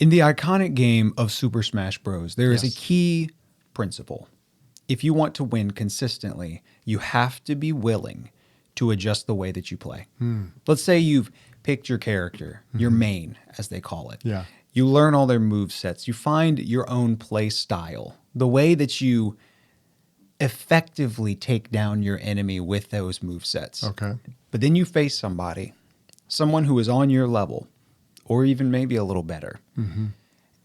In the iconic game of Super Smash Bros., there is a Yes. key principle. If you want to win consistently, you have to be willing to adjust the way that you play. Let's say you've picked your character, your main, as they call it. Yeah. You learn all their move sets. You find your own play style, the way that you effectively take down your enemy with those move sets. Okay. But then you face someone who is on your level, or even maybe a little better,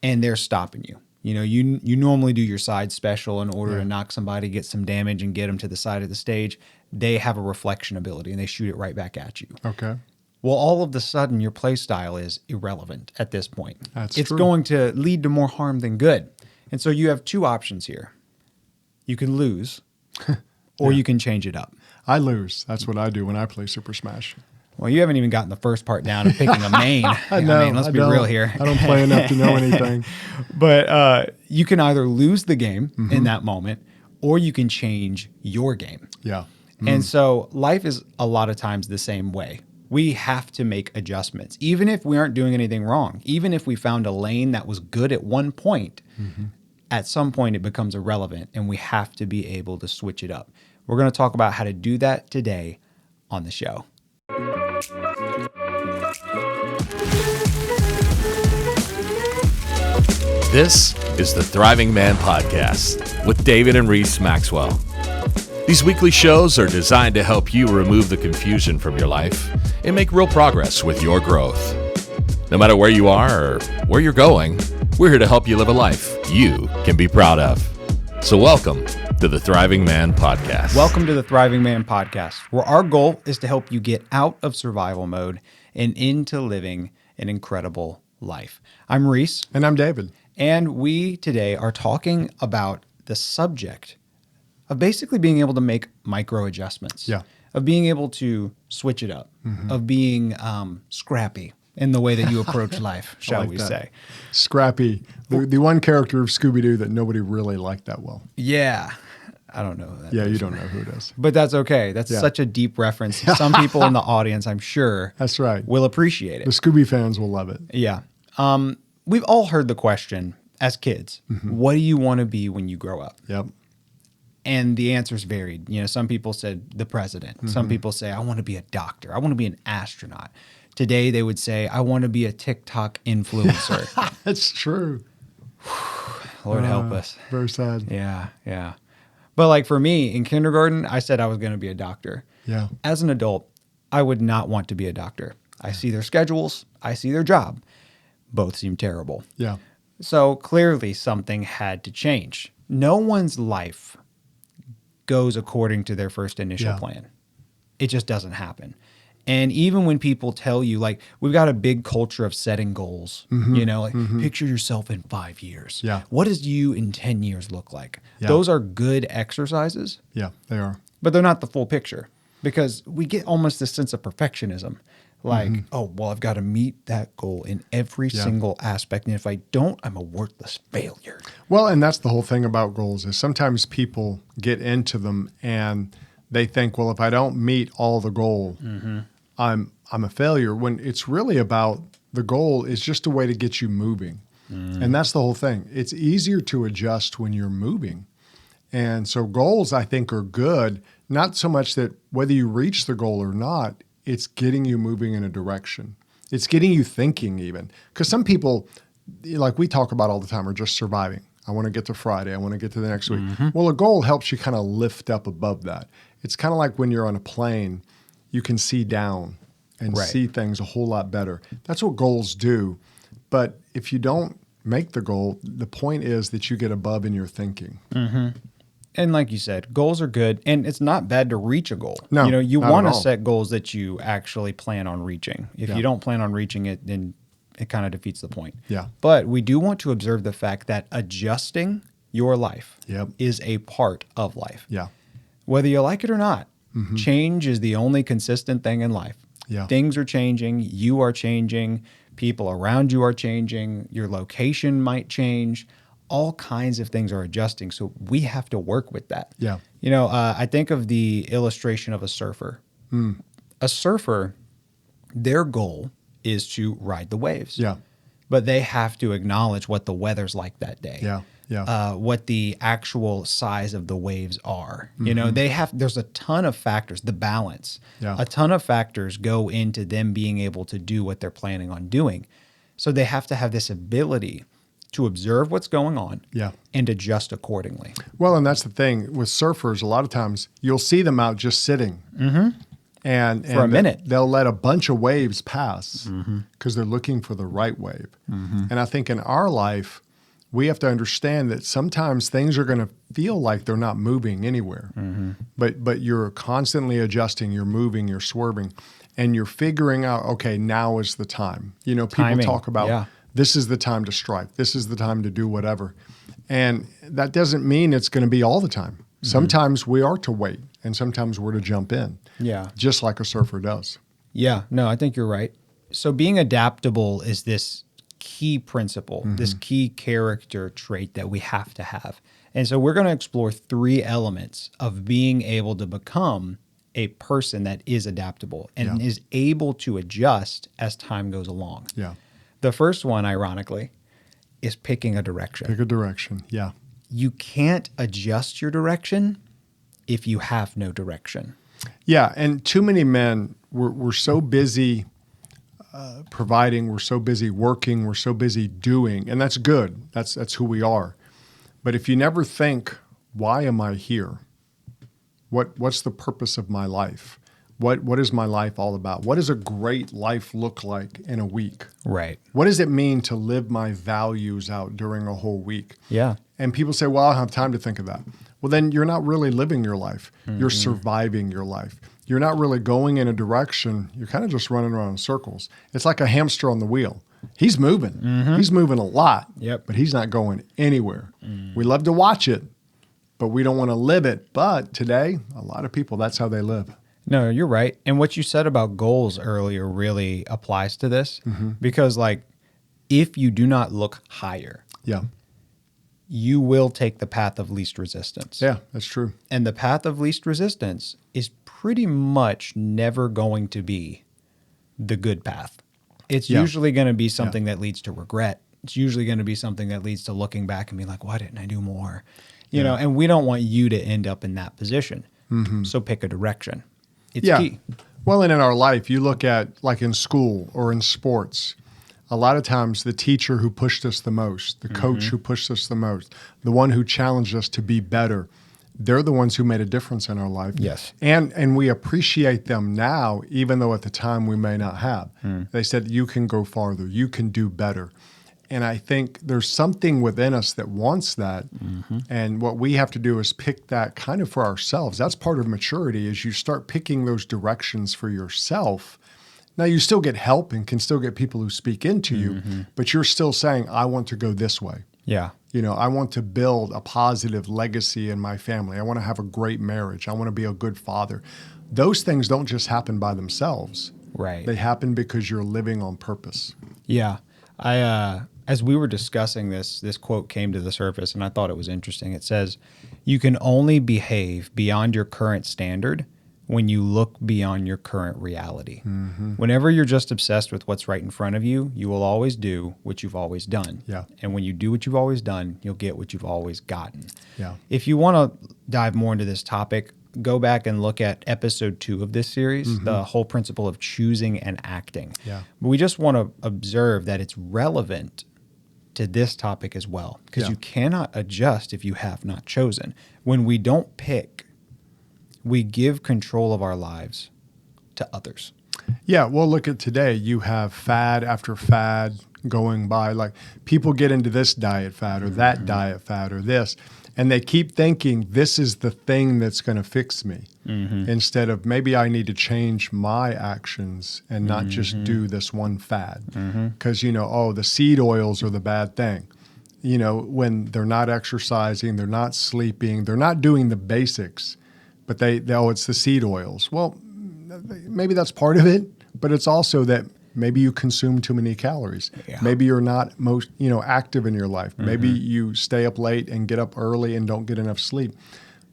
and they're stopping you. You know, you normally do your side special in order to knock somebody, get some damage, and get them to the side of the stage. They have a reflection ability, and they shoot it right back at you. Okay. Well, all of a sudden, your play style is irrelevant at this point. That's it's true. going to lead to more harm than good. And so you have two options here. You can lose, or you can change it up. I lose. That's what I do when I play Super Smash. Well, you haven't even gotten the first part down of picking a main. I mean, let's be don't. real here. I don't play enough to know anything. But you can either lose the game in that moment, or you can change your game. Yeah. And so life is a lot of times the same way. We have to make adjustments, even if we aren't doing anything wrong. Even if we found a lane that was good at one point, at some point it becomes irrelevant, and we have to be able to switch it up. We're going to talk about how to do that today on the show. This is the Thriving Man Podcast with David and Reese Maxwell. These weekly shows are designed to help you remove the confusion from your life and make real progress with your growth. No matter where you are or where you're going, we're here to help you live a life you can be proud of. So welcome to the Thriving Man Podcast. Welcome to the Thriving Man Podcast, where our goal is to help you get out of survival mode and into living an incredible life. I'm Reese, And I'm David. and we today are talking about the subject of basically being able to make micro adjustments, Yeah. of being able to switch it up, of being scrappy in the way that you approach life, shall like we that. say. Scrappy. The one character of Scooby-Doo that nobody really liked that well. Yeah. I don't know that. Yeah, you don't know who it is. But that's okay. That's Yeah. such a deep reference. Some people in the audience, I'm sure, That's right. will appreciate The it. Scooby fans will love it. Yeah. We've all heard the question as kids, what do you want to be when you grow up? Yep. And the answers varied. You know, some people said the president. Some people say, I want to be a doctor. I want to be an astronaut. Today, they would say, I want to be a TikTok influencer. That's true. Lord help us. Very sad. Yeah, yeah. But like for me, in kindergarten, I said I was going to be a doctor. Yeah. As an adult, I would not want to be a doctor. I see their schedules. I see their job. Both seem terrible. Yeah. So clearly something had to change. No one's life goes according to their first initial Yeah. plan. It just doesn't happen. And even when people tell you, like, we've got a big culture of setting goals, you know, like picture yourself in 5 years. Yeah. What does you in 10 years look like? Yeah. Those are good exercises, Yeah, they are. but they're not the full picture because we get almost this sense of perfectionism. Like, oh, well, I've got to meet that goal in every Yeah. single aspect. And if I don't, I'm a worthless failure. Well, and that's the whole thing about goals is sometimes people get into them and they think, well, if I don't meet all the goal, I'm a failure. When it's really about the goal is just a way to get you moving. And that's the whole thing. It's easier to adjust when you're moving. And so goals, I think, are good, not so much that whether you reach the goal or not, it's getting you moving in a direction. It's getting you thinking even. Because some people, like we talk about all the time, are just surviving. I want to get to Friday. I want to get to the next week. Well, a goal helps you kind of lift up above that. It's kind of like when you're on a plane, you can see down and Right. see things a whole lot better. That's what goals do. But if you don't make the goal, the point is that you get above in your thinking. And like you said, goals are good, and it's not bad to reach a goal. No, you know, you not at want to all. set goals that you actually plan on reaching. If Yeah. you don't plan on reaching it, then it kind of defeats the point. Yeah. But we do want to observe the fact that adjusting your life Yep. is a part of life. Yeah. Whether you like it or not, change is the only consistent thing in life. Yeah. Things are changing, you are changing, people around you are changing, your location might change. All kinds of things are adjusting. So we have to work with that. Yeah. You know, I think of the illustration of a surfer. A surfer, their goal is to ride the waves. Yeah. but they have to acknowledge what the weather's like that day. Yeah. Yeah. What the actual size of the waves are. You know, there's a ton of factors, the balance. Yeah. A ton of factors go into them being able to do what they're planning on doing. So they have to have this ability to observe what's going on Yeah. and adjust accordingly. Well, and that's the thing with surfers. A lot of times you'll see them out just sitting. And For a minute. they'll let a bunch of waves pass because they're looking for the right wave. And I think in our life, we have to understand that sometimes things are going to feel like they're not moving anywhere, but you're constantly adjusting, you're moving, you're swerving, and you're figuring out, okay, now is the time. You know, people Timing, talk about yeah. this is the time to strike, this is the time to do whatever. And that doesn't mean it's going to be all the time. Sometimes we are to wait, and sometimes we're to jump in. Yeah. Just like a surfer does. Yeah, no, I think you're right. So being adaptable is this key principle, this key character trait that we have to have. And so we're going to explore 3 elements of being able to become a person that is adaptable and is able to adjust as time goes along. Yeah. The first one, ironically, is picking a direction. Pick a direction. Yeah. You can't adjust your direction if you have no direction. Yeah. And too many men, we're so busy providing, we're so busy working, we're so busy doing, and that's good. That's who we are. But if you never think, why am I here? What's the purpose of my life? What is my life all about? What does a great life look like in a week? Right. What does it mean to live my values out during a whole week? Yeah. And people say, well, I don't have time to think of that. Well, then you're not really living your life. You're surviving your life. You're not really going in a direction. You're kind of just running around in circles. It's like a hamster on the wheel. He's moving. He's moving a lot, Yep. but he's not going anywhere. We love to watch it, but we don't want to live it. But today, a lot of people, that's how they live. No, you're right. And what you said about goals earlier really applies to this because, like, if you do not look higher, Yeah. you will take the path of least resistance. Yeah, that's true. And the path of least resistance is pretty much never going to be the good path. It's Yeah. usually going to be something that leads to regret. It's usually going to be something that leads to looking back and being like, why didn't I do more? You know, and we don't want you to end up in that position. So pick a direction. It's key. Well, and in our life, you look at like in school or in sports, a lot of times the teacher who pushed us the most, the coach who pushed us the most, the one who challenged us to be better, they're the ones who made a difference in our life. Yes. And we appreciate them now, even though at the time we may not have. They said, you can go farther, you can do better. And I think there's something within us that wants that. And what we have to do is pick that kind of for ourselves. That's part of maturity is you start picking those directions for yourself. Now, you still get help and can still get people who speak into you, but you're still saying, I want to go this way. Yeah. You know, I want to build a positive legacy in my family. I want to have a great marriage. I want to be a good father. Those things don't just happen by themselves. Right. They happen because you're living on purpose. Yeah. As we were discussing this quote came to the surface and I thought it was interesting. It says, you can only behave beyond your current standard when you look beyond your current reality. Whenever you're just obsessed with what's right in front of you, you will always do what you've always done. Yeah. And when you do what you've always done, you'll get what you've always gotten. Yeah. If you want to dive more into this topic, go back and look at episode 2 of this series, the whole principle of choosing and acting. Yeah. But we just want to observe that it's relevant to this topic as well, because Yeah. you cannot adjust if you have not chosen. When we don't pick, we give control of our lives to others. Yeah, well, look at today. You have fad after fad going by. Like people get into this diet fad or that diet fad or this, and they keep thinking this is the thing that's going to fix me instead of maybe I need to change my actions and not just do this one fad. Because, you know, oh, the seed oils are the bad thing. You know, when they're not exercising, they're not sleeping, they're not doing the basics, but oh, it's the seed oils. Well, maybe that's part of it, but it's also that maybe you consume too many calories. Yeah. Maybe you're not active in your life. Maybe you stay up late and get up early and don't get enough sleep.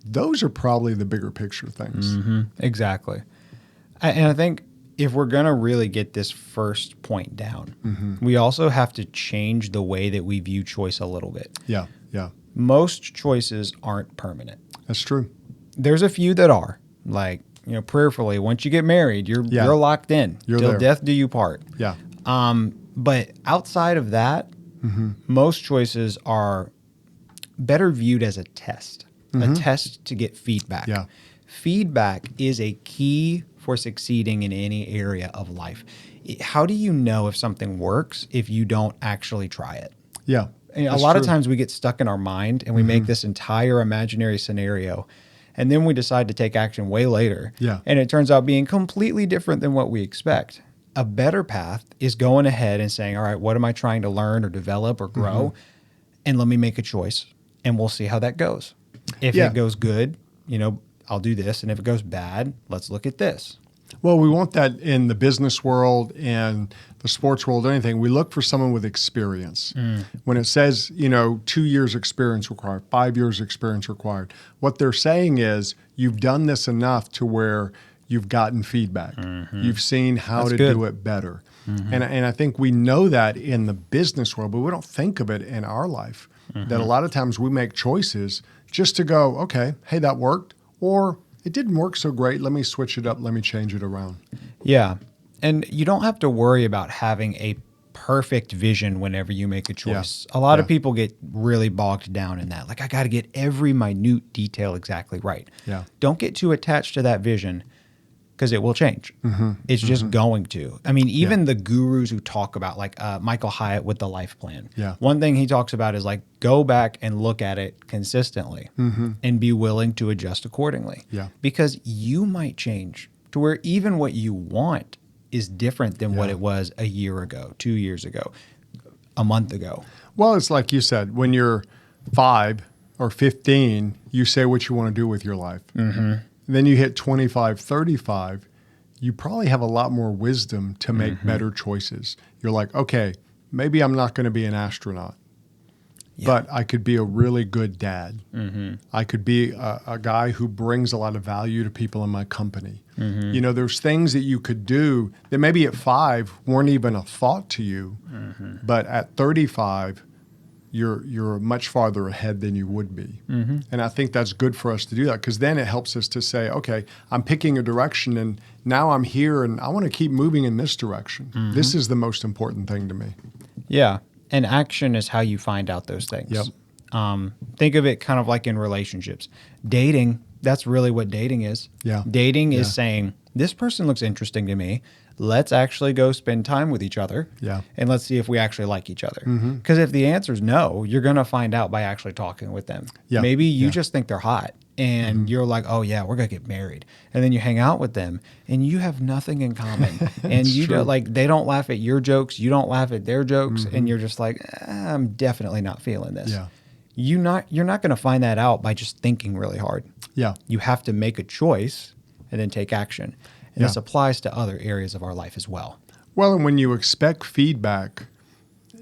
Those are probably the bigger picture things. Exactly. And I think if we're going to really get this first point down, we also have to change the way that we view choice a little bit. Yeah. Yeah. Most choices aren't permanent. That's true. There's a few that are, like, prayerfully, once you get married, you're locked in. You're till there. death do you part. Yeah. But outside of that, most choices are better viewed as a test, a test to get feedback. Yeah. Feedback is a key for succeeding in any area of life. How do you know if something works if you don't actually try it? Yeah. And a That's lot of true. times we get stuck in our mind and we make this entire imaginary scenario, and then we decide to take action way later. Yeah. And it turns out being completely different than what we expect. A better path is going ahead and saying, all right, what am I trying to learn or develop or grow? And let me make a choice, and we'll see how that goes. If Yeah. it goes good, I'll do this. And if it goes bad, let's look at this. Well, we want that in the business world and the sports world, anything. We look for someone with experience. When it says, 2 years experience required, 5 years experience required, what they're saying is you've done this enough to where you've gotten feedback. You've seen how That's to good. do it better. And I think we know that in the business world, but we don't think of it in our life. That a lot of times we make choices just to go, okay, hey, that worked, or it didn't work so great. Let me switch it up. Let me change it around. Yeah. And you don't have to worry about having a perfect vision whenever you make a choice. A lot of people get really bogged down in that. Like, I got to get every minute detail exactly right. Yeah. Don't get too attached to that vision, because it will change. It's just going to. I mean, even the gurus who talk about, like Michael Hyatt with the life plan. Yeah. One thing he talks about is, like, go back and look at it consistently and be willing to adjust accordingly. Yeah. Because you might change to where even what you want is different than what it was a year ago, 2 years ago, a month ago. Well, it's like you said, when you're 5 or 15, you say what you want to do with your life. Then you hit 25, 35, you probably have a lot more wisdom to make better choices. You're like, okay, maybe I'm not going to be an astronaut, but I could be a really good dad. I could be a guy who brings a lot of value to people in my company. There's things that you could do that maybe at 5 weren't even a thought to you, but at 35, you're much farther ahead than you would be. And I think that's good for us to do that, because then it helps us to say, okay, I'm picking a direction and now I'm here and I want to keep moving in this direction. This is the most important thing to me. Yeah. And action is how you find out those things. Yep. Think of it kind of like in relationships. Dating, that's really what dating is. Yeah. Dating is saying, this person looks interesting to me. Let's actually go spend time with each other. Yeah. And let's see if we actually like each other. Because if the answer is no, you're going to find out by actually talking with them. Yeah. Maybe you just think they're hot and you're like, oh yeah, we're going to get married. And then you hang out with them and you have nothing in common. And you don't, like, they don't laugh at your jokes. You don't laugh at their jokes. And you're just like, I'm definitely not feeling this. Yeah. You're not going to find that out by just thinking really hard. Yeah. You have to make a choice and then take action. And this applies to other areas of our life as well. Well, and when you expect feedback,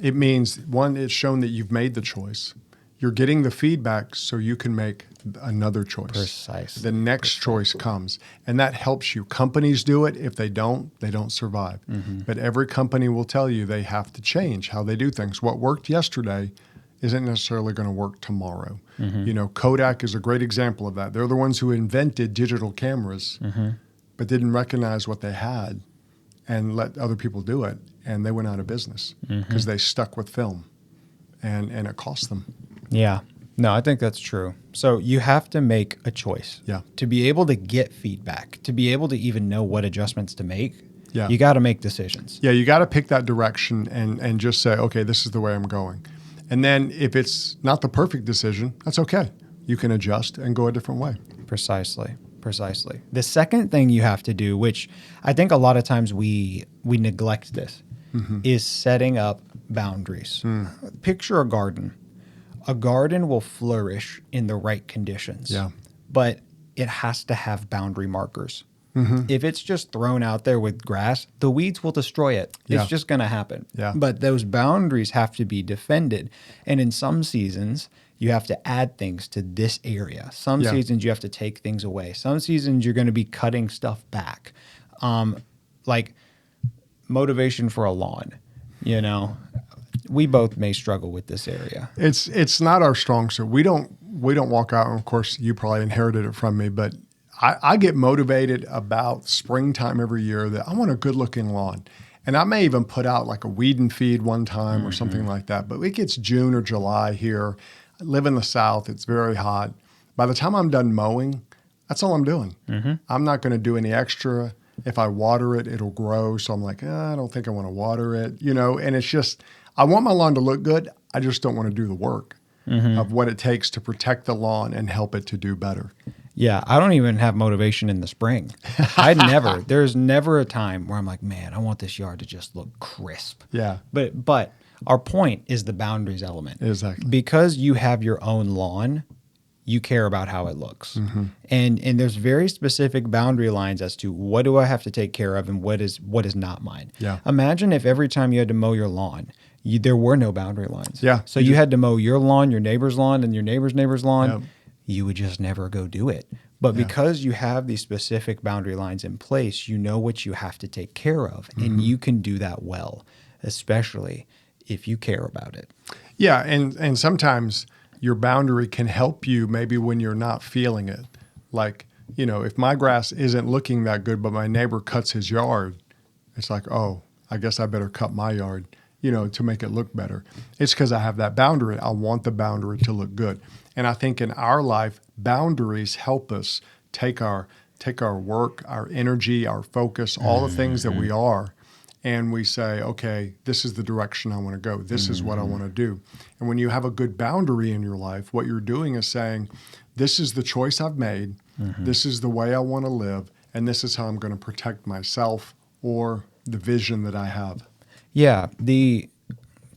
it means, one, it's shown that you've made the choice. You're getting the feedback so you can make another choice. Precisely. The next choice comes. And that helps you. Companies do it. If they don't survive. But every company will tell you they have to change how they do things. What worked yesterday isn't necessarily going to work tomorrow. Kodak is a great example of that. They're the ones who invented digital cameras, but didn't recognize what they had and let other people do it. And they went out of business because they stuck with film and it cost them. Yeah. No, I think that's true. So you have to make a choice. Yeah. To be able to get feedback, to be able to even know what adjustments to make, Yeah. you got to make decisions. Yeah, you got to pick that direction and just say, okay, this is the way I'm going. And then if it's not the perfect decision, that's okay. You can adjust and go a different way. Precisely. The second thing you have to do, which I think a lot of times we neglect this, is setting up boundaries. Picture a garden. A garden will flourish in the right conditions. Yeah. But it has to have boundary markers. If it's just thrown out there with grass, the weeds will destroy it. Yeah. It's just going to happen. Yeah. But those boundaries have to be defended. And in some seasons, you have to add things to this area. Some seasons you have to take things away. Some seasons you're going to be cutting stuff back. like motivation for a lawn, you know, we both may struggle with this area. It's not our strong suit. We don't walk out. And of course, you probably inherited it from me, but I get motivated about springtime every year that I want a good looking lawn. And I may even put out like a weed and feed one time or something like that. But it gets June or July here. I live in the South. It's very hot. By the time I'm done mowing, that's all I'm doing. I'm not going to do any extra. If I water it, it'll grow. So I'm like, I don't think I want to water it, you know, and it's just, I want my lawn to look good. I just don't want to do the work of what it takes to protect the lawn and help it to do better. Yeah, I don't even have motivation in the spring. There's never a time where I'm like, man, I want this yard to just look crisp. Yeah. But our point is the boundaries element. Exactly. Because you have your own lawn, you care about how it looks. And there's very specific boundary lines as to what do I have to take care of and what is not mine. Yeah. Imagine if every time you had to mow your lawn, there were no boundary lines. Yeah. So you had to mow your lawn, your neighbor's lawn, and your neighbor's lawn. Yep. You would just never go do it. But because you have these specific boundary lines in place, you know what you have to take care of, and you can do that well, especially if you care about it. Yeah, and sometimes your boundary can help you maybe when you're not feeling it. Like, you know, if my grass isn't looking that good, but my neighbor cuts his yard, it's like, oh, I guess I better cut my yard, you know, to make it look better. It's because I have that boundary. I want the boundary to look good. And I think in our life, boundaries help us take our work, our energy, our focus, all the things that we are, and we say, okay, this is the direction I want to go. This is what I want to do. And when you have a good boundary in your life, what you're doing is saying, this is the choice I've made. This is the way I want to live. And this is how I'm going to protect myself or the vision that I have. Yeah.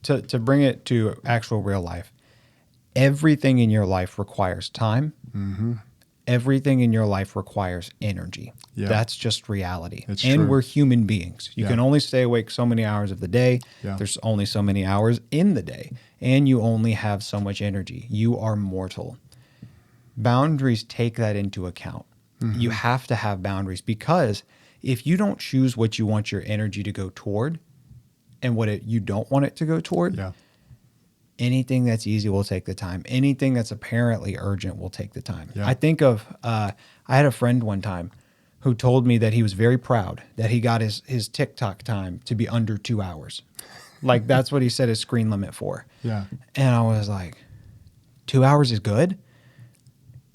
To bring it to actual real life, everything in your life requires time. Everything in your life requires energy. Yeah. That's just reality. It's and true. we're human beings. You Yeah. can only stay awake so many hours of the day. Yeah. There's only so many hours in the day. And you only have so much energy. You are mortal. Boundaries take that into account. You have to have boundaries, because if you don't choose what you want your energy to go toward and what you don't want it to go toward, Yeah. anything that's easy will take the time. Anything that's apparently urgent will take the time. Yeah. I think of, I had a friend one time who told me that he was very proud that he got his TikTok time to be under 2 hours. Like, that's what he set his screen limit for. Yeah. And I was like, 2 hours is good?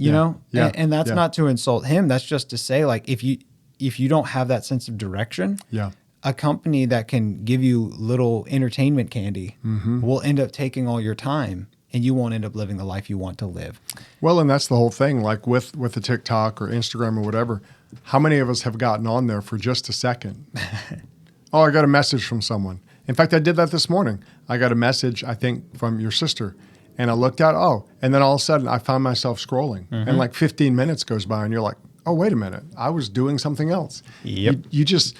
You know? Yeah. And that's Yeah. not to insult him. That's just to say, like, if you don't have that sense of direction, Yeah. a company that can give you little entertainment candy will end up taking all your time, and you won't end up living the life you want to live. Well, and that's the whole thing. Like with the TikTok or Instagram or whatever, how many of us have gotten on there for just a second? Oh, I got a message from someone. In fact, I did that this morning. I got a message, I think, from your sister. And I looked at, and then all of a sudden I found myself scrolling. And like 15 minutes goes by and you're like, oh, wait a minute. I was doing something else. Yep. You just,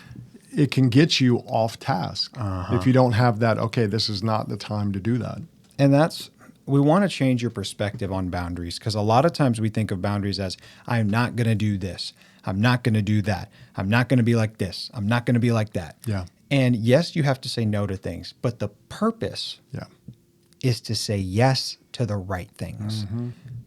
it can get you off task if you don't have that, okay, this is not the time to do that. And we want to change your perspective on boundaries, because a lot of times we think of boundaries as, I'm not going to do this. I'm not going to do that. I'm not going to be like this. I'm not going to be like that. Yeah. And yes, you have to say no to things, but the purpose Yeah. is to say yes to the right things.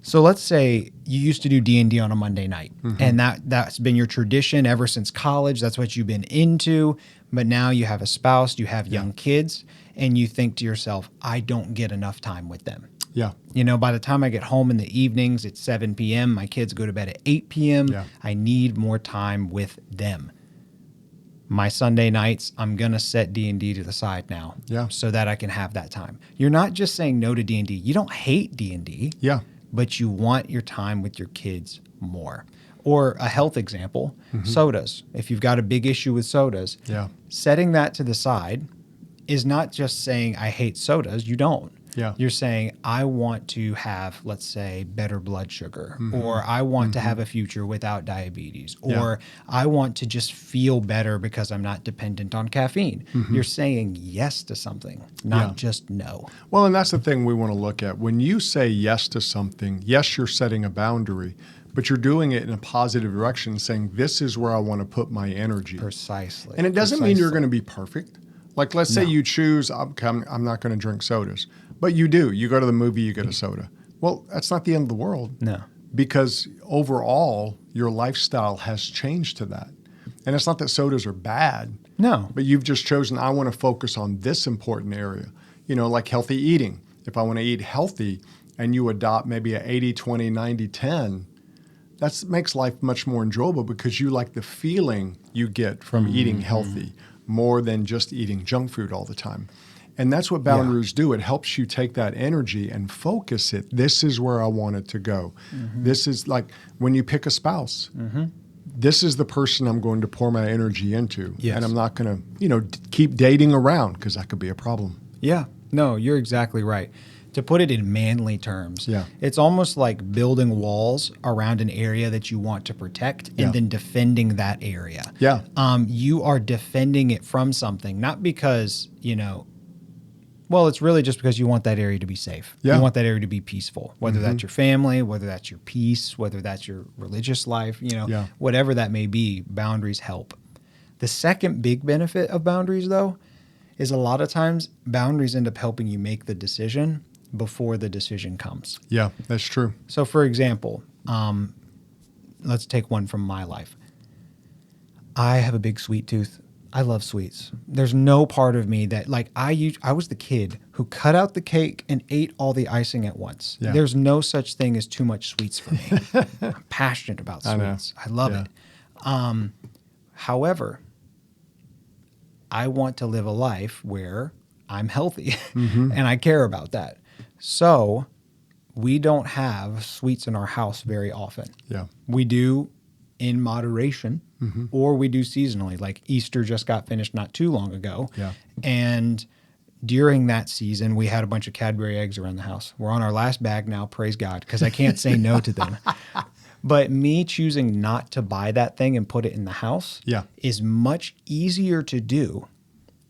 So let's say you used to do D&D on a Monday night, and that's been your tradition ever since college. That's what you've been into. But now you have a spouse, you have young kids, and you think to yourself, I don't get enough time with them. Yeah. You know, by the time I get home in the evenings, it's 7 p.m. My kids go to bed at 8 p.m. Yeah. I need more time with them. My Sunday nights, I'm going to set D&D to the side now, Yeah. so that I can have that time. You're not just saying no to D&D. You don't hate D&D, Yeah. but you want your time with your kids more. Or a health example, sodas. If you've got a big issue with sodas, Yeah. setting that to the side is not just saying, I hate sodas. You don't. Yeah. You're saying, I want to have, let's say, better blood sugar, or I want to have a future without diabetes, or I want to just feel better because I'm not dependent on caffeine. You're saying yes to something, not just no. Well, and that's the thing we want to look at. When you say yes to something, yes, you're setting a boundary, but you're doing it in a positive direction, saying, this is where I want to put my energy. Precisely. And it doesn't mean you're going to be perfect. Like, let's say you choose, I'm not going to drink sodas, but you do. You go to the movie, you get a soda. Well, that's not the end of the world. No. Because overall, your lifestyle has changed to that. And it's not that sodas are bad. No. But you've just chosen, I want to focus on this important area. You know, like healthy eating. If I want to eat healthy and you adopt maybe a 80-20, 90-10, that makes life much more enjoyable because you like the feeling you get from eating healthy more than just eating junk food all the time. And that's what boundaries do. It helps you take that energy and focus it. This is where I want it to go. This is like when you pick a spouse. This is the person I'm going to pour my energy into. Yes. And I'm not going to, keep dating around because that could be a problem. Yeah. No, you're exactly right. To put it in manly terms, Yeah. it's almost like building walls around an area that you want to protect and then defending that area. Yeah. You are defending it from something, not because, well, it's really just because you want that area to be safe. Yeah. You want that area to be peaceful, whether that's your family, whether that's your peace, whether that's your religious life, whatever that may be, boundaries help. The second big benefit of boundaries, though, is a lot of times boundaries end up helping you make the decision before the decision comes. Yeah, that's true. So, for example, let's take one from my life. I have a big sweet tooth. I love sweets. There's no part of me that, I was the kid who cut out the cake and ate all the icing at once. Yeah. There's no such thing as too much sweets for me. I'm passionate about I know. sweets. I love Yeah. it. However, I want to live a life where I'm healthy and I care about that. So we don't have sweets in our house very often. Yeah. We do in moderation or we do seasonally. Like Easter just got finished not too long ago. Yeah. And during that season, we had a bunch of Cadbury eggs around the house. We're on our last bag now, praise God, because I can't say no to them. But me choosing not to buy that thing and put it in the house is much easier to do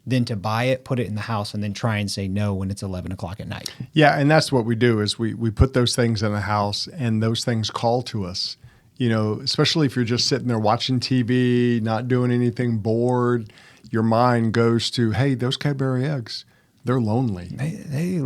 than to buy it, put it in the house, and then try and say no when it's 11 o'clock at night. Yeah, and that's what we do is we put those things in the house and those things call to us, especially if you're just sitting there watching TV, not doing anything, bored, your mind goes to, hey, those Cadbury eggs, they're lonely. They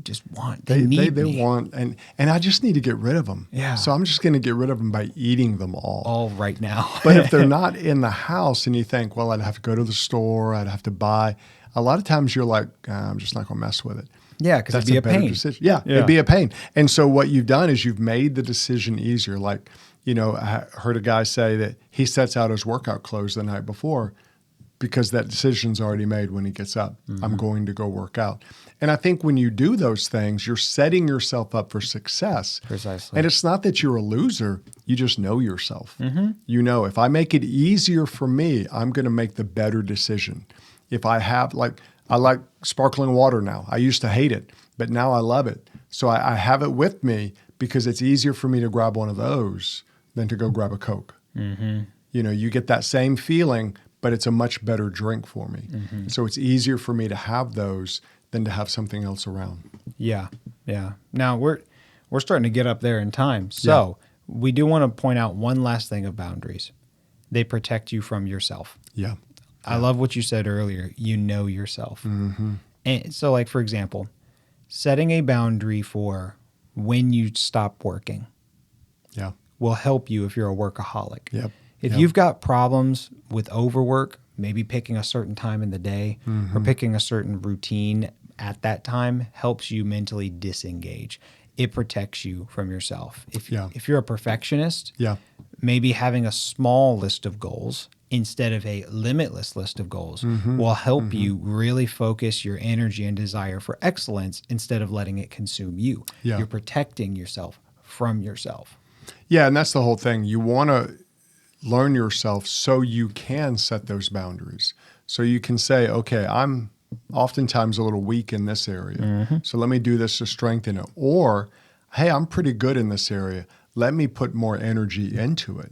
just want, they need me. Want, and I just need to get rid of them. Yeah. So I'm just going to get rid of them by eating them all. Right now. But if they're not in the house and you think, well, I'd have to go to the store, I'd have to buy, a lot of times you're like, I'm just not going to mess with it. Yeah, because it'd be a better pain. decision. Yeah, it'd be a pain. And so what you've done is you've made the decision easier. Like, I heard a guy say that he sets out his workout clothes the night before because that decision's already made when he gets up. I'm going to go work out. And I think when you do those things, you're setting yourself up for success. Precisely. And it's not that you're a loser. You just know yourself. If I make it easier for me, I'm going to make the better decision. If I have, I like sparkling water now. I used to hate it, but now I love it. So I have it with me because it's easier for me to grab one of those than to go grab a Coke. You get that same feeling, but it's a much better drink for me. So it's easier for me to have those than to have something else around. Yeah. Now we're starting to get up there in time. So we do want to point out one last thing of boundaries. They protect you from yourself. Yeah. I love what you said earlier. You know yourself. And so, for example, setting a boundary for when you stop working will help you if you're a workaholic. Yep. If you've got problems with overwork, maybe picking a certain time in the day or picking a certain routine at that time helps you mentally disengage. It protects you from yourself. If you're a perfectionist, maybe having a small list of goals instead of a limitless list of goals will help you really focus your energy and desire for excellence instead of letting it consume you. Yeah. You're protecting yourself from yourself. Yeah, and that's the whole thing. You want to learn yourself so you can set those boundaries. So you can say, okay, I'm oftentimes a little weak in this area. So let me do this to strengthen it. Or, hey, I'm pretty good in this area. Let me put more energy into it.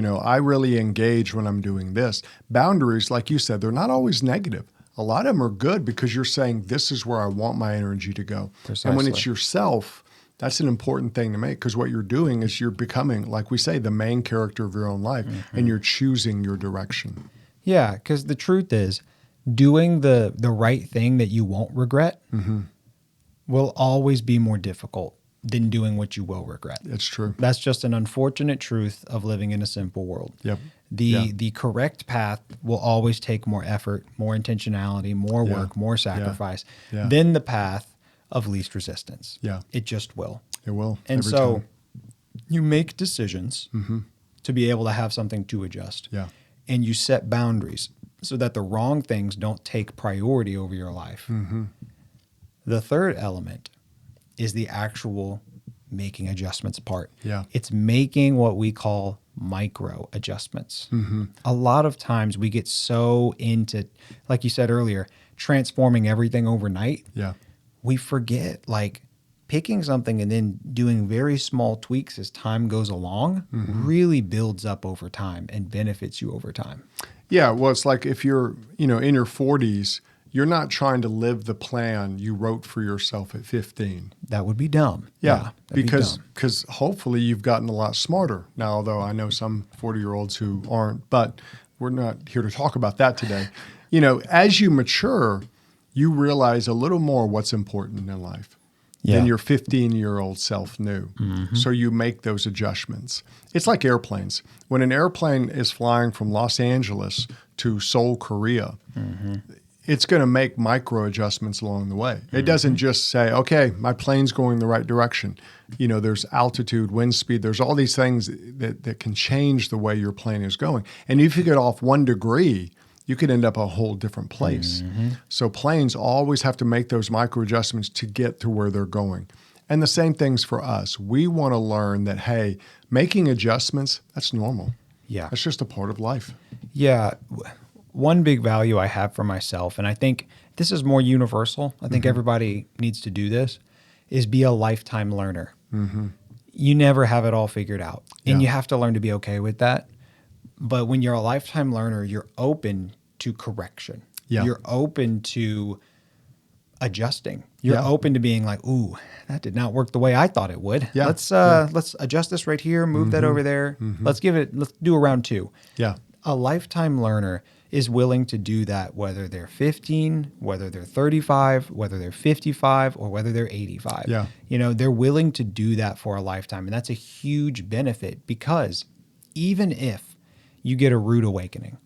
I really engage when I'm doing this. Boundaries, like you said, they're not always negative. A lot of them are good because you're saying, this is where I want my energy to go. Precisely. And when it's yourself, That's an important thing to make, because what you're doing is you're becoming, like we say, the main character of your own life, and you're choosing your direction. Yeah, because the truth is, doing the right thing that you won't regret will always be more difficult than doing what you will regret. It's true. That's just an unfortunate truth of living in a simple world. Yep. The correct path will always take more effort, more intentionality, more work, more sacrifice than the path of least resistance. Yeah. It just will. It will. And every so time. you make decisions to be able to have something to adjust. Yeah. And you set boundaries so that the wrong things don't take priority over your life. The third element is the actual making adjustments part. Yeah. It's making what we call micro adjustments. A lot of times we get so into, like you said earlier, transforming everything overnight. Yeah. We forget, like, picking something and then doing very small tweaks as time goes along really builds up over time and benefits you over time. Yeah. Well, it's like if you're, in your 40s, you're not trying to live the plan you wrote for yourself at 15. That would be dumb. Yeah, that'd be because dumb. hopefully you've gotten a lot smarter now, although I know some 40-year-olds who aren't, but we're not here to talk about that today. As you mature, you realize a little more what's important in life than your 15-year-old self knew. So you make those adjustments. It's like airplanes. When an airplane is flying from Los Angeles to Seoul, Korea, it's going to make micro adjustments along the way. It doesn't just say, okay, my plane's going the right direction. There's altitude, wind speed, there's all these things that can change the way your plane is going. And if you get off 1 degree, you could end up a whole different place. So planes always have to make those micro adjustments to get to where they're going. And the same thing's for us. We want to learn that, hey, making adjustments, that's normal. Yeah. That's just a part of life. Yeah. One big value I have for myself, and I think this is more universal, I think everybody needs to do this, is be a lifetime learner. You never have it all figured out. And you have to learn to be okay with that. But when you're a lifetime learner, you're open to correction. Yeah. You're open to adjusting. You're open to being like, ooh, that did not work the way I thought it would. Yeah. Let's adjust this right here, move that over there. Let's do a round 2. Yeah. A lifetime learner is willing to do that, whether they're 15, whether they're 35, whether they're 55, or whether they're 85. Yeah. They're willing to do that for a lifetime. And that's a huge benefit, because even if you get a rude awakening,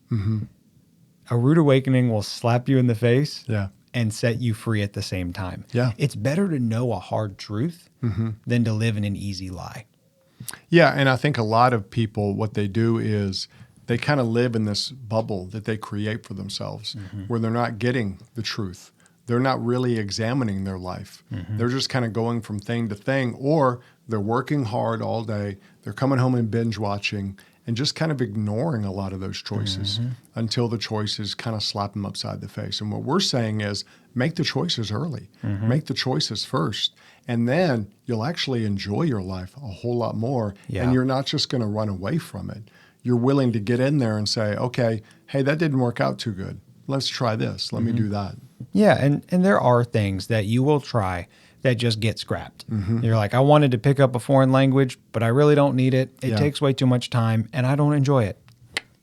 a rude awakening will slap you in the face and set you free at the same time. Yeah. It's better to know a hard truth than to live in an easy lie. Yeah, and I think a lot of people, what they do is they kind of live in this bubble that they create for themselves where they're not getting the truth. They're not really examining their life. They're just kind of going from thing to thing, or they're working hard all day. They're coming home and binge watching and just kind of ignoring a lot of those choices until the choices kind of slap them upside the face. And what we're saying is make the choices early. Make the choices first. And then you'll actually enjoy your life a whole lot more. Yeah. And you're not just going to run away from it. You're willing to get in there and say, okay, hey, that didn't work out too good. Let's try this. Let me do that. Yeah, and there are things that you will try that just get scrapped. You're like, I wanted to pick up a foreign language, but I really don't need it. It takes way too much time, and I don't enjoy it.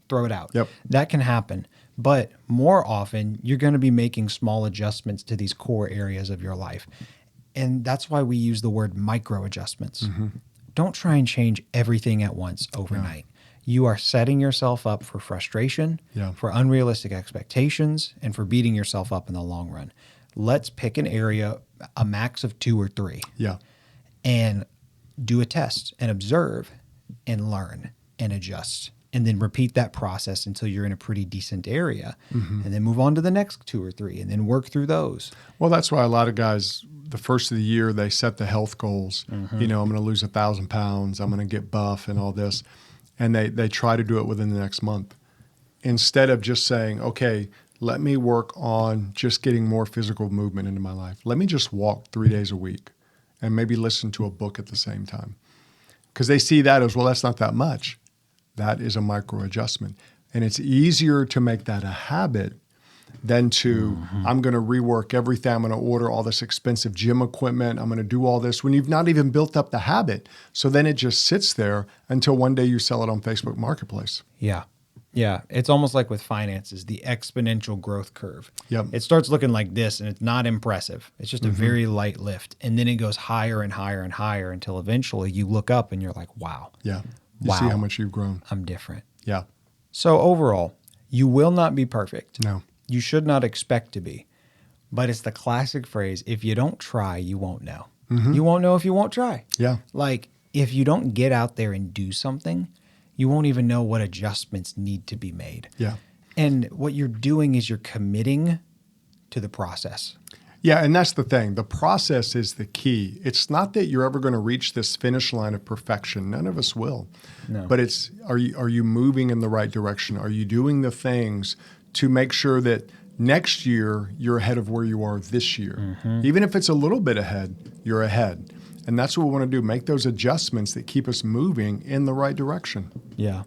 Throw it out. Yep. That can happen. But more often, you're going to be making small adjustments to these core areas of your life. And that's why we use the word micro adjustments. Don't try and change everything at once overnight. You are setting yourself up for frustration, for unrealistic expectations, and for beating yourself up in the long run. Let's pick an area, a max of 2 or 3, and do a test and observe and learn and adjust. And then repeat that process until you're in a pretty decent area. And then move on to the next 2 or 3 and then work through those. Well, that's why a lot of guys, the first of the year, they set the health goals. I'm going to lose 1,000 pounds. I'm going to get buff and all this. And they try to do it within the next month. Instead of just saying, okay, let me work on just getting more physical movement into my life. Let me just walk 3 days a week and maybe listen to a book at the same time. Because they see that as, well, that's not that much. That is a micro adjustment. And it's easier to make that a habit then to I'm going to rework everything. I'm going to order all this expensive gym equipment. I'm going to do all this when you've not even built up the habit. So then it just sits there until one day you sell it on Facebook Marketplace. Yeah. Yeah. It's almost like with finances, the exponential growth curve. Yep. It starts looking like this and it's not impressive. It's just a very light lift. And then it goes higher and higher and higher until eventually you look up and you're like, wow, Yeah. You Wow. see how much you've grown. I'm different. Yeah. So overall, you will not be perfect. No. You should not expect to be. But it's the classic phrase, if you don't try, you won't know. You won't know if you won't try. Yeah. Like if you don't get out there and do something, you won't even know what adjustments need to be made. Yeah. And what you're doing is you're committing to the process. Yeah, and that's the thing. The process is the key. It's not that you're ever going to reach this finish line of perfection. None of us will. No. But it's are you moving in the right direction? Are you doing the things to make sure that next year you're ahead of where you are this year? Even if it's a little bit ahead, you're ahead. And that's what we want to do, make those adjustments that keep us moving in the right direction. Yeah.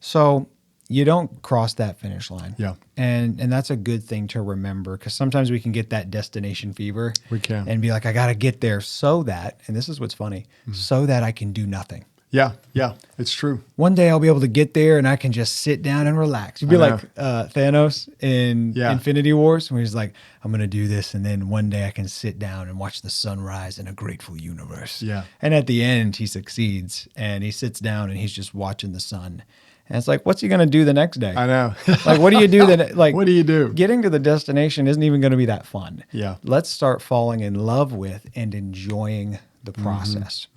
So you don't cross that finish line. Yeah. And that's a good thing to remember because sometimes we can get that destination fever. We can. And be like, I got to get there so that, and this is what's funny, so that I can do nothing. Yeah, it's true. One day I'll be able to get there and I can just sit down and relax. You'd be I know. like Thanos in Yeah. Infinity Wars, where he's like, I'm going to do this. And then one day I can sit down and watch the sunrise in a grateful universe. Yeah. And at the end, he succeeds and he sits down and he's just watching the sun. And it's like, what's he going to do the next day? I know. Like, what do you do that? Like, What do you do? Getting to the destination isn't even going to be that fun. Yeah. Let's start falling in love with and enjoying the process.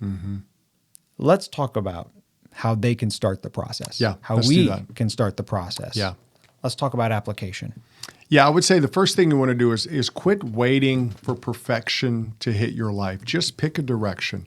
Let's talk about how they can start the process. Yeah, How let's do we that. can start the process. Yeah. Let's talk about application. Yeah, I would say the first thing you want to do is quit waiting for perfection to hit your life. Just pick a direction.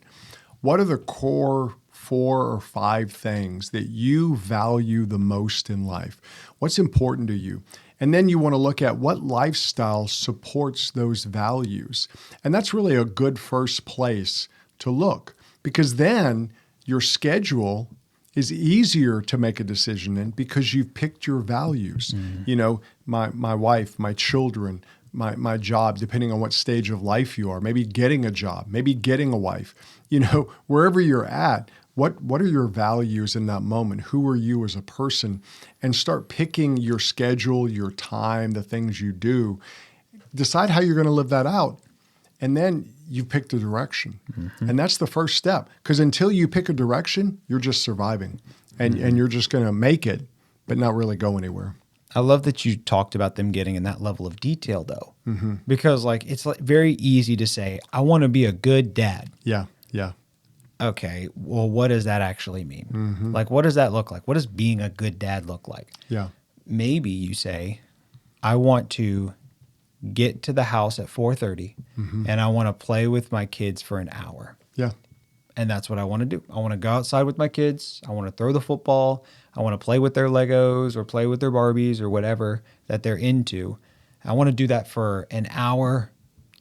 What are the core 4 or 5 things that you value the most in life? What's important to you? And then you want to look at what lifestyle supports those values. And that's really a good first place to look because then your schedule is easier to make a decision in because you've picked your values. You know, my wife, my children, my job, depending on what stage of life you are, maybe getting a job, maybe getting a wife, you know, wherever you're at, what are your values in that moment? Who are you as a person? And start picking your schedule, your time, the things you do. Decide how you're going to live that out. And then you pick the direction. And that's the first step. Because until you pick a direction, you're just surviving. And you're just going to make it, but not really go anywhere. I love that you talked about them getting in that level of detail, though, because like it's like very easy to say, I want to be a good dad. Yeah. Okay, well, what does that actually mean? Like, what does that look like? What does being a good dad look like? Yeah. Maybe you say, I want to get to the house at 4:30 and I want to play with my kids for an hour. Yeah. And that's what I want to do. I want to go outside with my kids. I want to throw the football. I want to play with their Legos or play with their Barbies or whatever that they're into. I want to do that for an hour,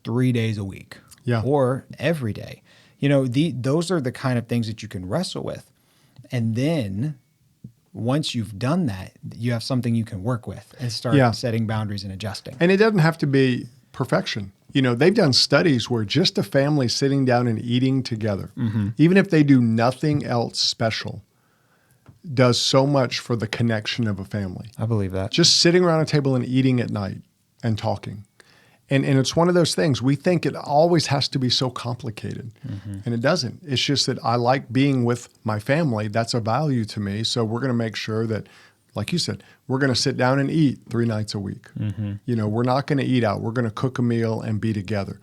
3 days a week. Yeah. Or every day. You know, those are the kind of things that you can wrestle with. And then once you've done that, you have something you can work with and start Yeah. setting boundaries and adjusting. And it doesn't have to be perfection. You know, they've done studies where just a family sitting down and eating together, even if they do nothing else special, does so much for the connection of a family. I believe that. Just sitting around a table and eating at night and talking. And it's one of those things, we think it always has to be so complicated. And it doesn't. It's just that I like being with my family. That's a value to me. So we're going to make sure that, like you said, we're going to sit down and eat 3 nights a week. You know, we're not going to eat out. We're going to cook a meal and be together.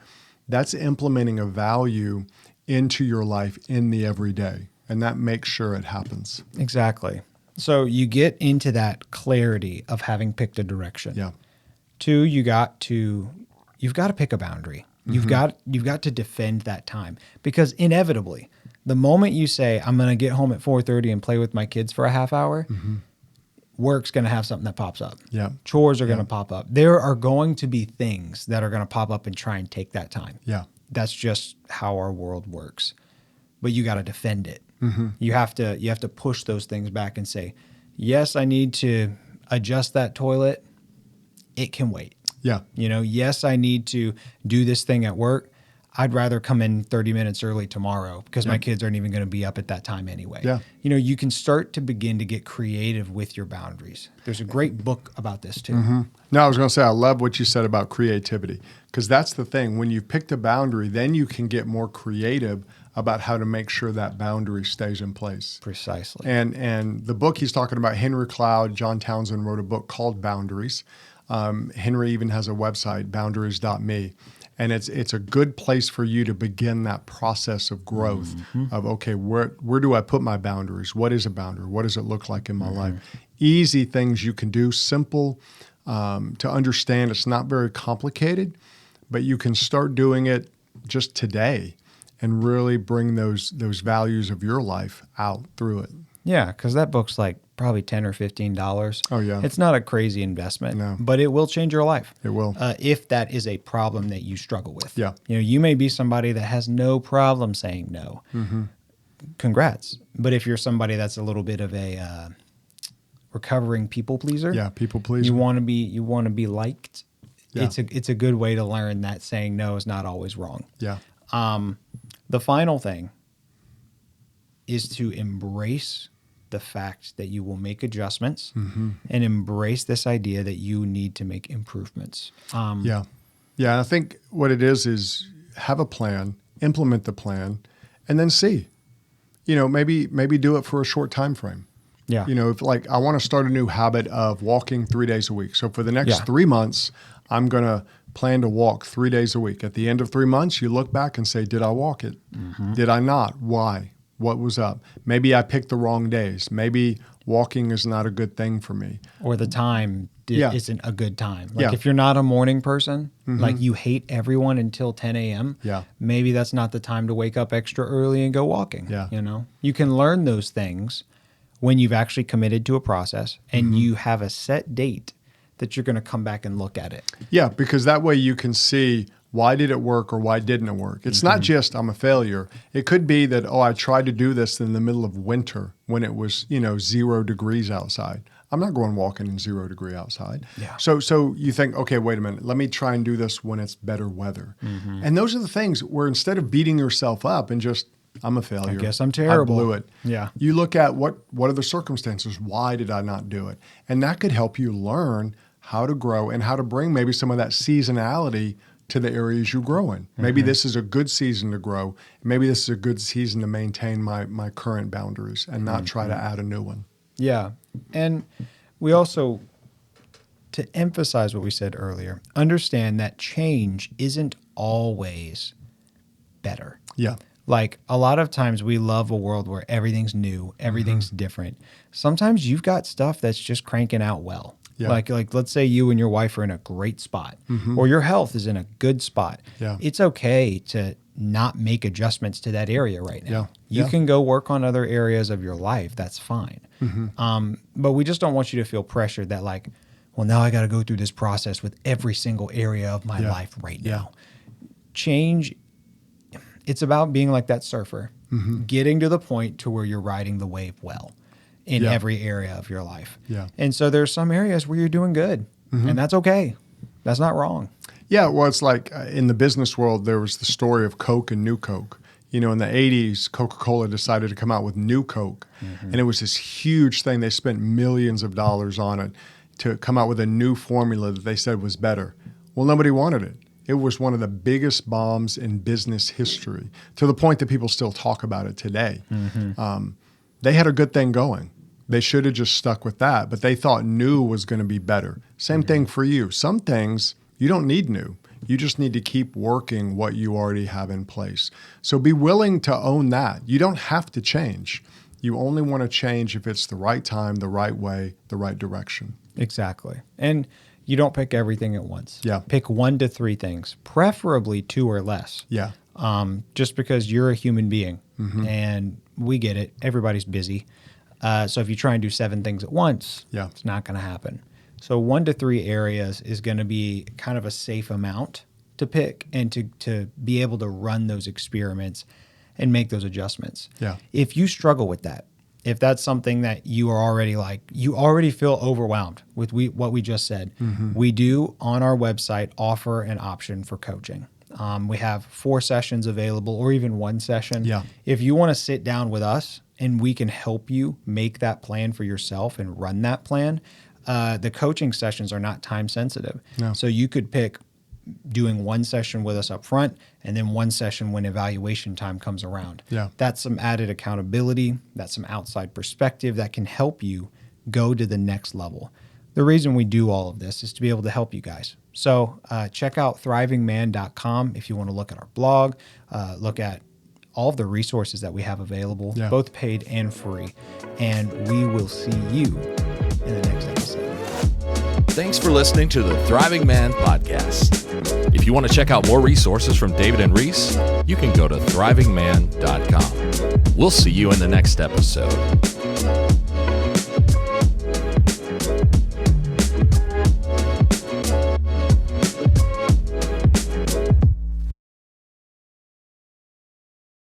That's implementing a value into your life in the everyday. And that makes sure it happens. Exactly. So you get into that clarity of having picked a direction. Yeah. 2, you've got to pick a boundary. You've got to defend that time because inevitably, the moment you say I'm going to get home at 4:30 and play with my kids for a half hour, work's going to have something that pops up. Yeah. Chores are going to pop up. There are going to be things that are going to pop up and try and take that time. Yeah. That's just how our world works. But you got to defend it. You have to push those things back and say, yes, I need to adjust that toilet. It can wait. Yeah. Yes, I need to do this thing at work. I'd rather come in 30 minutes early tomorrow because my kids aren't even going to be up at that time anyway. Yeah. You can start to begin to get creative with your boundaries. There's a great book about this too. No, I was going to say, I love what you said about creativity, because that's the thing. When you've picked a boundary, then you can get more creative about how to make sure that boundary stays in place. Precisely. And the book he's talking about, Henry Cloud, John Townsend wrote a book called Boundaries. Henry even has a website, boundaries.me. And it's a good place for you to begin that process of growth of, okay, where do I put my boundaries? What is a boundary? What does it look like in my life? Easy things you can do, simple to understand. It's not very complicated, but you can start doing it just today and really bring those values of your life out through it. Yeah, because that book's like probably $10 or $15. Oh, yeah. It's not a crazy investment, No. but it will change your life. It will. If that is a problem that you struggle with. Yeah. You may be somebody that has no problem saying no. Congrats. But if you're somebody that's a little bit of a recovering people pleaser, Yeah, people please. you want to be liked. Yeah. It's a good way to learn that saying no is not always wrong. Yeah. The final thing is to embrace the fact that you will make adjustments and embrace this idea that you need to make improvements. Yeah. Yeah. And I think what it is have a plan, implement the plan, and then see. Maybe do it for a short time frame. Yeah. If like I want to start a new habit of walking 3 days a week. So for the next Yeah. 3 months, I'm going to plan to walk 3 days a week. At the end of 3 months, you look back and say, did I walk it? Did I not? Why? What was up? Maybe I picked the wrong days. Maybe walking is not a good thing for me. Or the time Yeah. isn't a good time. Like Yeah. if you're not a morning person, like you hate everyone until 10 a.m., Yeah. maybe that's not the time to wake up extra early and go walking. Yeah. You can learn those things when you've actually committed to a process and you have a set date that you're going to come back and look at it. Yeah, because that way you can see why did it work or why didn't it work. It's not just I'm a failure. It could be that, I tried to do this in the middle of winter when it was, 0 degrees outside. I'm not going walking in 0 degree outside. Yeah. So you think, okay, wait a minute, let me try and do this when it's better weather. And those are the things where instead of beating yourself up and just, I'm a failure. I guess I'm terrible. I blew it. Yeah. You look at what are the circumstances? Why did I not do it? And that could help you learn how to grow and how to bring maybe some of that seasonality to the areas you grow in. Maybe this is a good season to grow. Maybe this is a good season to maintain my current boundaries and not try to add a new one. Yeah. And we also, to emphasize what we said earlier, understand that change isn't always better. Yeah. Like a lot of times we love a world where everything's new, everything's different. Sometimes you've got stuff that's just cranking out well. Yeah. Like let's say you and your wife are in a great spot or your health is in a good spot. Yeah. It's okay to not make adjustments to that area right now. Yeah. You Yeah. can go work on other areas of your life. That's fine. But we just don't want you to feel pressured that like, well, now I got to go through this process with every single area of my Yeah. life right Yeah. now. Change, it's about being like that surfer, getting to the point to where you're riding the wave well in Yeah. every area of your life. Yeah. And so there's some areas where you're doing good, and that's okay. That's not wrong. Yeah, well, it's like in the business world, there was the story of Coke and New Coke. In the 80s, Coca-Cola decided to come out with New Coke, and it was this huge thing. They spent millions of dollars on it to come out with a new formula that they said was better. Well, nobody wanted it. It was one of the biggest bombs in business history, to the point that people still talk about it today. They had a good thing going. They should have just stuck with that, but they thought new was going to be better. Same thing for you. Some things you don't need new. You just need to keep working what you already have in place. So be willing to own that. You don't have to change. You only want to change if it's the right time, the right way, the right direction. Exactly. And you don't pick everything at once. Yeah. Pick 1 to 3 things, preferably 2 or less. Yeah. Just because you're a human being and we get it. Everybody's busy. So if you try and do 7 things at once, Yeah. it's not going to happen. So 1 to 3 areas is going to be kind of a safe amount to pick and to be able to run those experiments and make those adjustments. Yeah. If you struggle with that, If that's something that you are already like, you already feel overwhelmed with what we just said, we do on our website offer an option for coaching. We have 4 sessions available, or even 1 session. Yeah. If you want to sit down with us and we can help you make that plan for yourself and run that plan, the coaching sessions are not time sensitive. No. So you could pick doing 1 session with us up front and then 1 session when evaluation time comes around. Yeah. That's some added accountability. That's some outside perspective that can help you go to the next level. The reason we do all of this is to be able to help you guys. So check out thrivingman.com if you want to look at our blog, look at all of the resources that we have available, both paid and free. And we will see you in the next episode. Thanks for listening to the Thriving Man Podcast. If you want to check out more resources from David and Reese, you can go to thrivingman.com. We'll see you in the next episode.